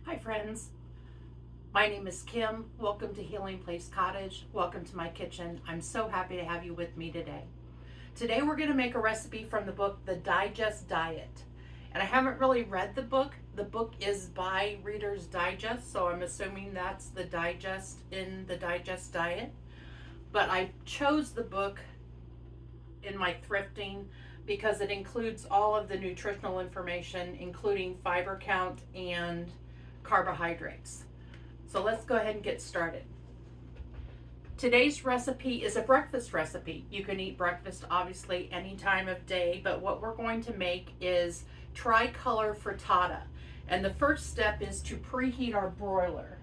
Hi friends, my name is Kim. Welcome to Healing Place Cottage. Welcome to my kitchen. I'm so happy to have you with me today. Today we're going to make a recipe from the book The Digest Diet. And I haven't really read the book. The book is by Reader's Digest, so I'm assuming that's the digest in the Digest Diet. But I chose the book in my thrifting because it includes all of the nutritional information, including fiber count and carbohydrates. So let's go ahead and get started. Today's recipe is a breakfast recipe. You can eat breakfast obviously any time of day, but what we're going to make is tricolor frittata. And the first step is to preheat our broiler.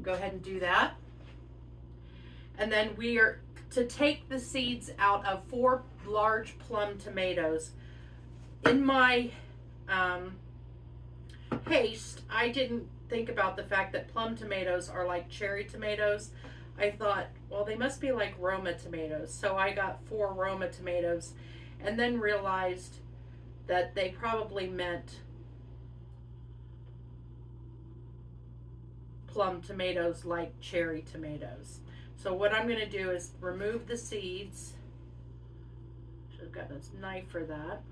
Go ahead and do that. And then we are to take the seeds out of 4 large plum tomatoes. In my haste, I didn't think about the fact that plum tomatoes are like cherry tomatoes. I thought, well, they must be like Roma tomatoes. So I got 4 Roma tomatoes and then realized that they probably meant plum tomatoes like cherry tomatoes. So what I'm going to do is remove the seeds. Should have got a knife for that.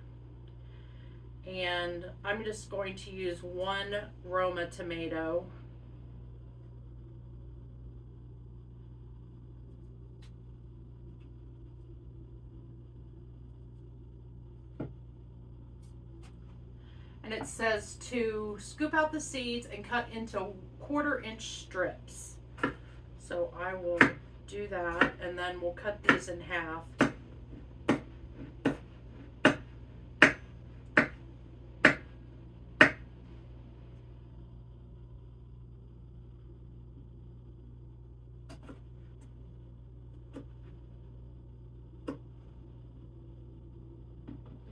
And I'm just going to use 1 Roma tomato. And it says to scoop out the seeds and cut into 1/4-inch strips. So I will do that, and then we'll cut these in half.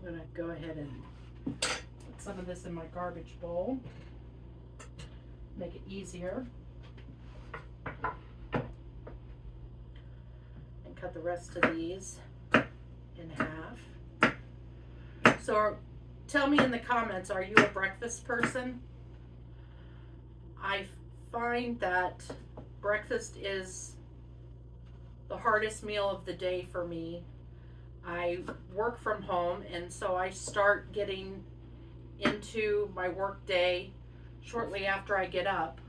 I'm going to go ahead and put some of this in my garbage bowl, make it easier, and cut the rest of these in half. So tell me in the comments, are you a breakfast person? I find that breakfast is the hardest meal of the day for me. I work from home, and so I start getting into my work day shortly after I get up,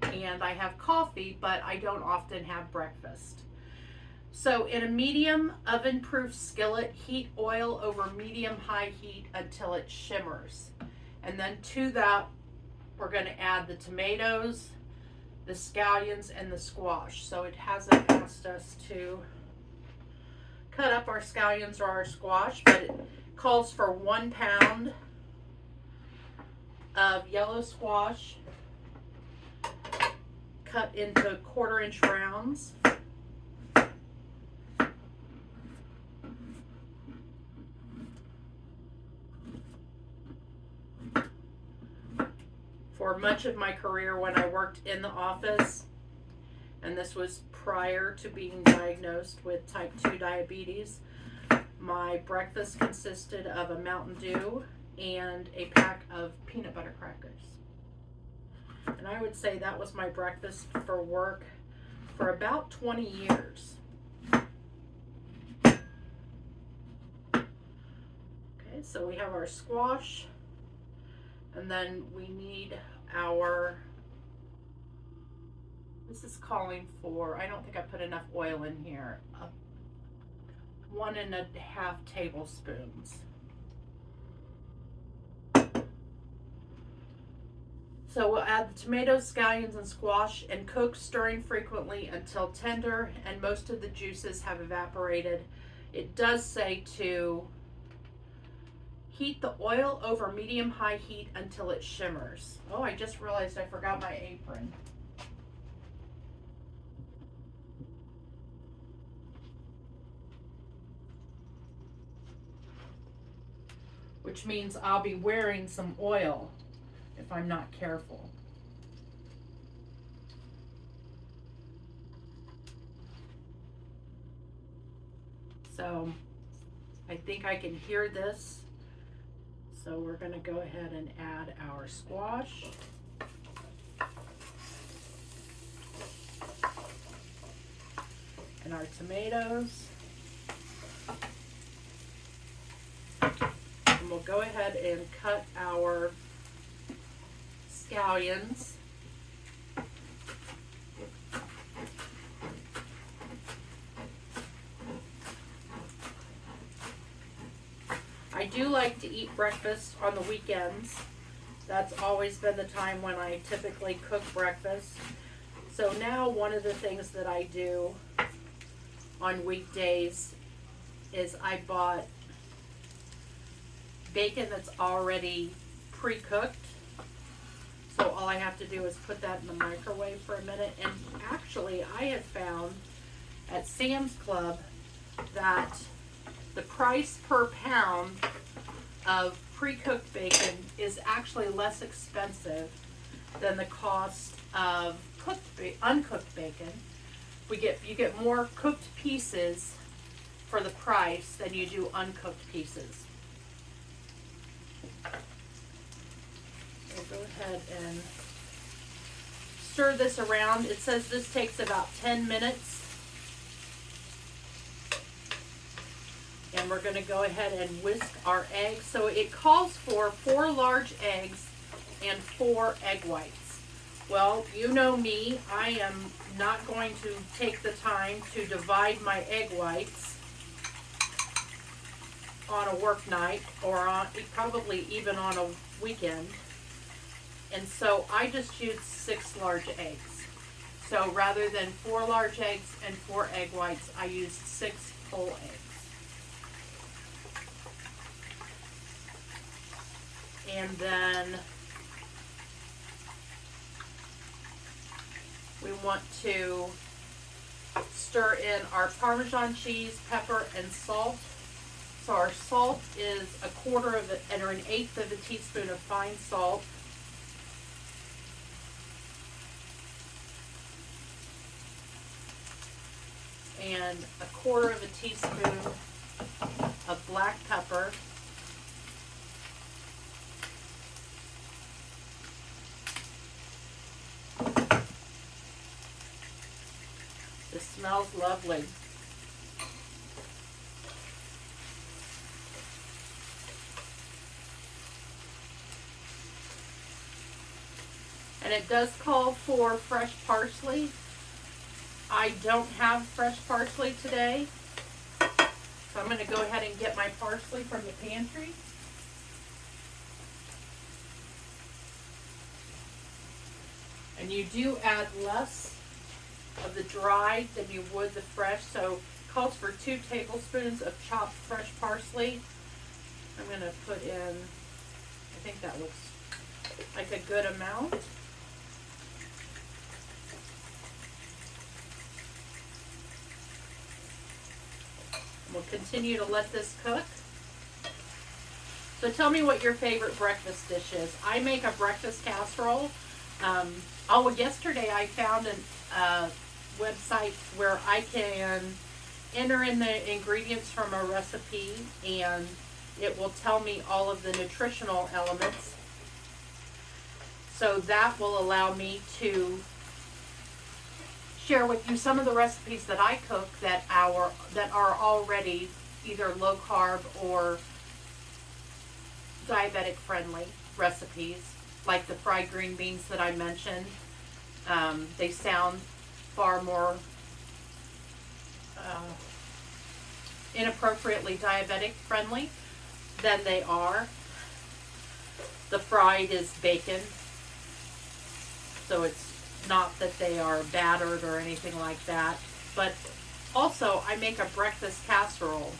and I have coffee, but I don't often have breakfast. So in a medium oven-proof skillet, heat oil over medium-high heat until it shimmers. And then to that, we're going to add the tomatoes, the scallions, and the squash. So it hasn't asked us to cut up our scallions or our squash, but it calls for 1 pound of yellow squash cut into 1/4-inch rounds. For much of my career when I worked in the office, and this was prior to being diagnosed with type 2 diabetes, my breakfast consisted of a Mountain Dew and a pack of peanut butter crackers. And I would say that was my breakfast for work for about 20 years. Okay, so we have our squash, and then we need our, this is calling for, I don't think I put enough oil in here, 1½ tablespoons. So we'll add the tomatoes, scallions, and squash and cook, stirring frequently until tender and most of the juices have evaporated. It does say to heat the oil over medium-high heat until it shimmers. Oh, I just realized I forgot my apron. Which means I'll be wearing some oil if I'm not careful. So I think I can hear this So we're going to go ahead and add our squash. And our tomatoes. And we'll go ahead and cut our scallions. I do like to eat breakfast on the weekends. That's always been the time when I typically cook breakfast. So now one of the things that I do on weekdays is I bought bacon that's already pre-cooked. So all I have to do is put that in the microwave for a minute. And actually I have found at Sam's Club that the price per pound of pre-cooked bacon is actually less expensive than the cost of uncooked bacon. You get more cooked pieces for the price than you do uncooked pieces. We'll go ahead and stir this around. It says this takes about 10 minutes. And we're going to go ahead and whisk our eggs. So it calls for 4 large eggs and 4 egg whites. Well, you know me, I am not going to take the time to divide my egg whites on a work night or on probably even on a weekend. And so I just used 6 large eggs. So rather than 4 large eggs and 4 egg whites, I used 6 whole eggs. And then we want to stir in our Parmesan cheese, pepper, and salt. So our salt is an 1/8 of a teaspoon of fine salt. And 1/4 of a teaspoon of black pepper. This smells lovely. And it does call for fresh parsley. I don't have fresh parsley today, so I'm going to go ahead and get my parsley from the pantry. And you do add less of the dried than you would the fresh, so it calls for 2 tablespoons of chopped fresh parsley. I'm going to put in, I think that looks like a good amount. We'll continue to let this cook. So tell me what your favorite breakfast dish is. I make a breakfast casserole. Yesterday I found a website where I can enter in the ingredients from a recipe and it will tell me all of the nutritional elements. So that will allow me to share with you some of the recipes that I cook that are already either low carb or diabetic friendly recipes, like the fried green beans that I mentioned. They sound far more inappropriately diabetic friendly than they are. The fried is bacon, so it's not that they are battered or anything like that. But also I make a breakfast casserole,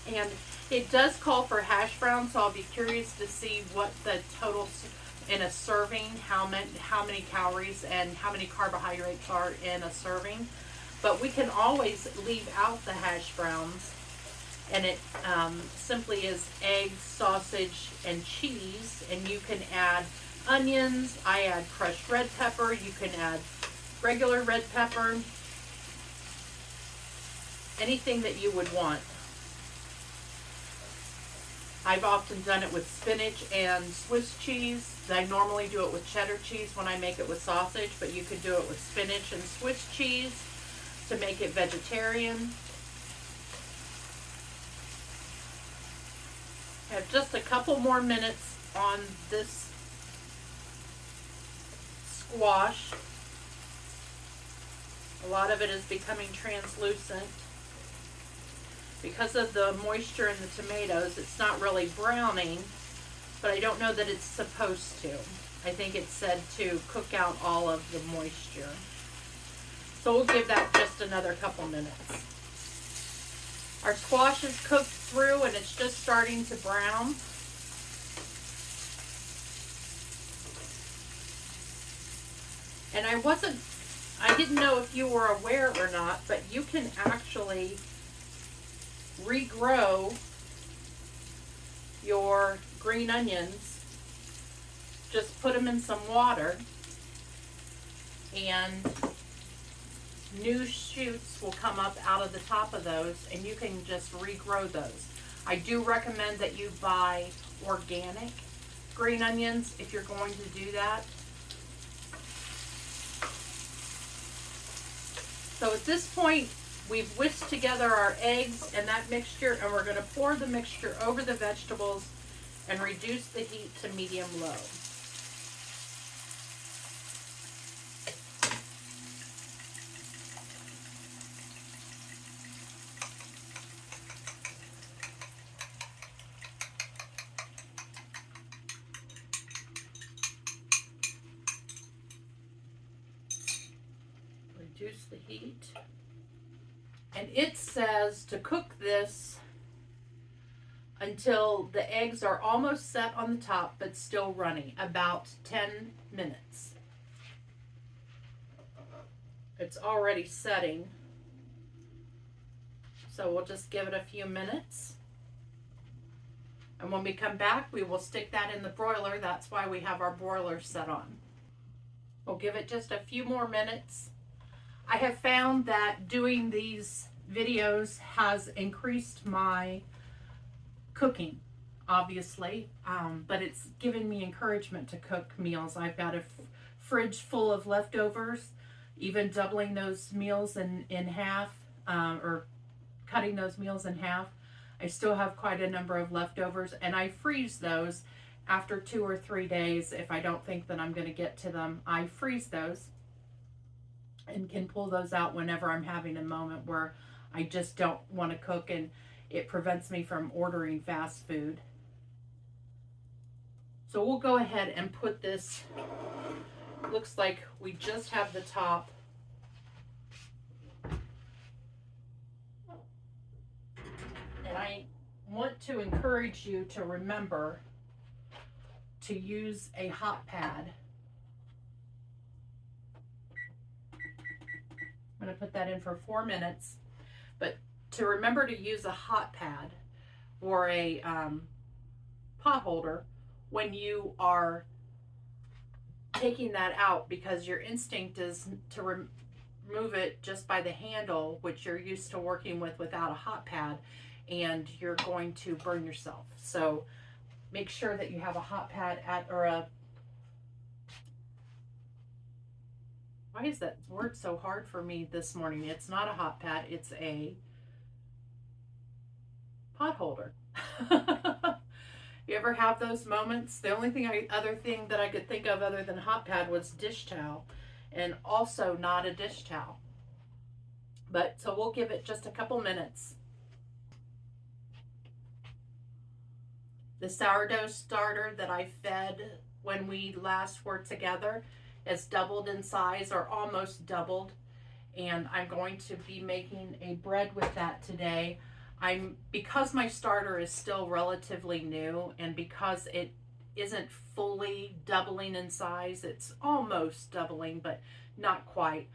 and it does call for hash browns, so I'll be curious to see what the total in a serving, how many calories and how many carbohydrates are in a serving. But we can always leave out the hash browns, and it simply is eggs, sausage, and cheese, and you can add onions. I add crushed red pepper. You can add regular red pepper. Anything that you would want. I've often done it with spinach and Swiss cheese. I normally do it with cheddar cheese when I make it with sausage, but you could do it with spinach and Swiss cheese to make it vegetarian. I have just a couple more minutes on this squash. A lot of it is becoming translucent. Because of the moisture in the tomatoes, it's not really browning, but I don't know that it's supposed to. I think it said to cook out all of the moisture. So we'll give that just another couple minutes. Our squash is cooked through and it's just starting to brown. And I didn't know if you were aware or not, but you can actually regrow your green onions. Just put them in some water and new shoots will come up out of the top of those and you can just regrow those. I do recommend that you buy organic green onions if you're going to do that. So at this point, we've whisked together our eggs and that mixture, and we're going to pour the mixture over the vegetables and reduce the heat to medium-low. Reduce the heat. And it says to cook this until the eggs are almost set on the top but still runny, about 10 minutes. It's already setting, so we'll just give it a few minutes. And when we come back, we will stick that in the broiler. That's why we have our broiler set on. We'll give it just a few more minutes. I have found that doing these videos has increased my cooking, obviously, but it's given me encouragement to cook meals. I've got a fridge full of leftovers, even doubling those meals in half, or cutting those meals in half. I still have quite a number of leftovers, and I freeze those after 2 or 3 days. If I don't think that I'm going to get to them, I freeze those and can pull those out whenever I'm having a moment where I just don't want to cook, and it prevents me from ordering fast food. So we'll go ahead and put this, looks like we just have the top. And I want to encourage you to remember to use a hot pad. I'm going to put that in for 4 minutes, but to remember to use a hot pad or a pot holder when you are taking that out, because your instinct is to remove it just by the handle, which you're used to working with without a hot pad, and you're going to burn yourself. So make sure that you have a hot pad or a, why is that word so hard for me this morning? It's not a hot pad, it's a pot holder. You ever have those moments? The only other thing that I could think of other than hot pad was dish towel, and also not a dish towel. But so we'll give it just a couple minutes. The sourdough starter that I fed when we last were together has doubled in size, or almost doubled, and I'm going to be making a bread with that today. Because my starter is still relatively new, and because it isn't fully doubling in size, it's almost doubling but not quite,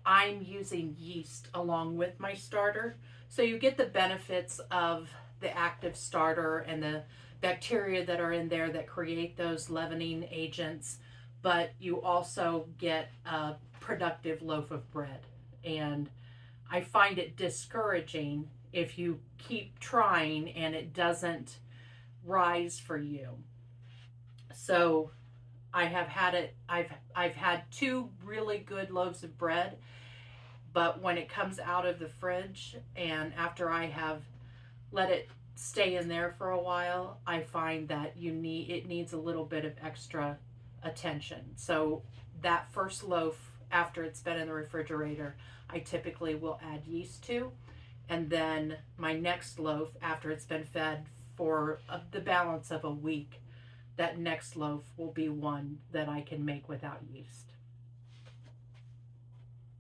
I'm using yeast along with my starter, so you get the benefits of the active starter and the bacteria that are in there that create those leavening agents, but you also get a productive loaf of bread. And I find it discouraging if you keep trying and it doesn't rise for you. So I have had it, I've had 2 really good loaves of bread, but when it comes out of the fridge and after I have let it stay in there for a while, I find that it needs a little bit of extra attention. So that first loaf, after it's been in the refrigerator, I typically will add yeast to, and then my next loaf, after it's been fed for the balance of a week, that next loaf will be one that I can make without yeast.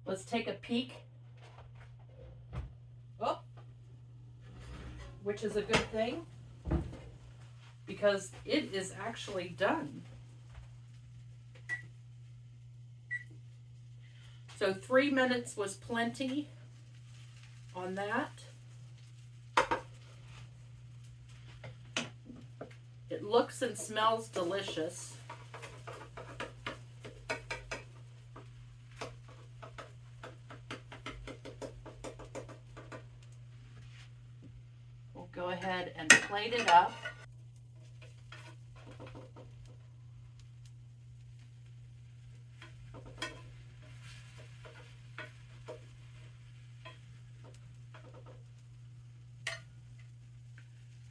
Let's take a peek. Oh, which is a good thing because it is actually done. So 3 minutes was plenty on that. It looks and smells delicious. We'll go ahead and plate it up.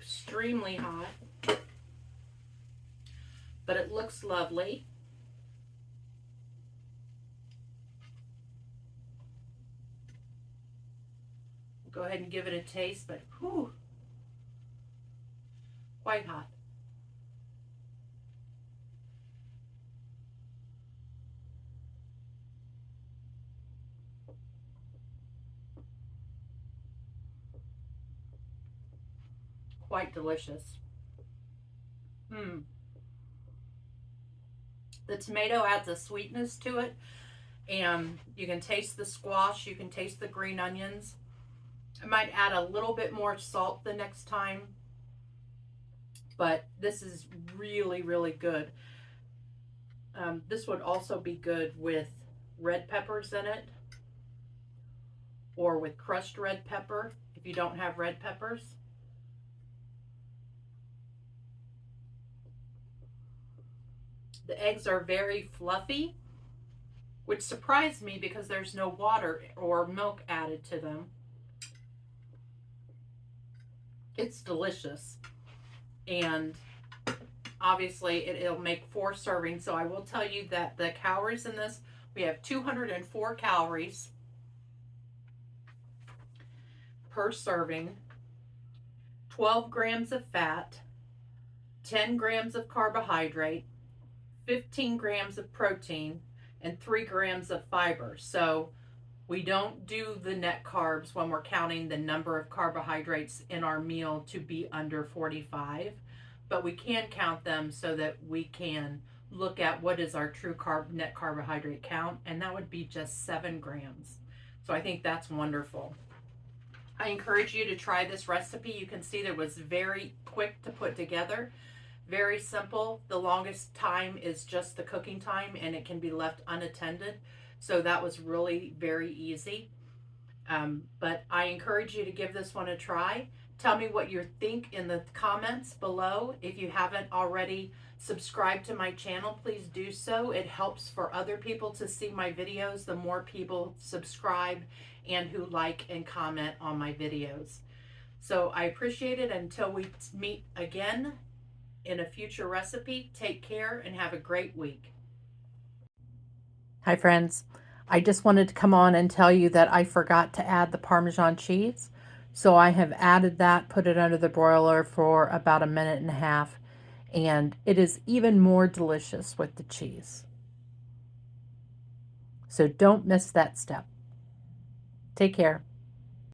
Extremely hot, but it looks lovely. We'll go ahead and give it a taste, but whew, quite hot. Quite delicious. The tomato adds a sweetness to it, and you can taste the squash, you can taste the green onions. I might add a little bit more salt the next time, but this is really, really good. This would also be good with red peppers in it, or with crushed red pepper if you don't have red peppers. The eggs are very fluffy, which surprised me because there's no water or milk added to them. It's delicious, and obviously it'll make 4 servings. So I will tell you that the calories in this, we have 204 calories per serving, 12 grams of fat, 10 grams of carbohydrate, 15 grams of protein, and 3 grams of fiber. So we don't do the net carbs when we're counting the number of carbohydrates in our meal to be under 45, but we can count them so that we can look at what is our true net carbohydrate count, and that would be just 7 grams. So I think that's wonderful. I encourage you to try this recipe. You can see that it was very quick to put together. Very simple. The longest time is just the cooking time, and it can be left unattended. So that was really very easy. But I encourage you to give this one a try. Tell me what you think in the comments below. If you haven't already subscribed to my channel, please do so. It helps for other people to see my videos. The more people subscribe and who like and comment on my videos. So I appreciate it. Until we meet again in a future recipe, take care and have a great week. Hi friends, I just wanted to come on and tell you that I forgot to add the Parmesan cheese. So I have added that, put it under the broiler for about 1.5 minutes, and it is even more delicious with the cheese. So don't miss that step. Take care.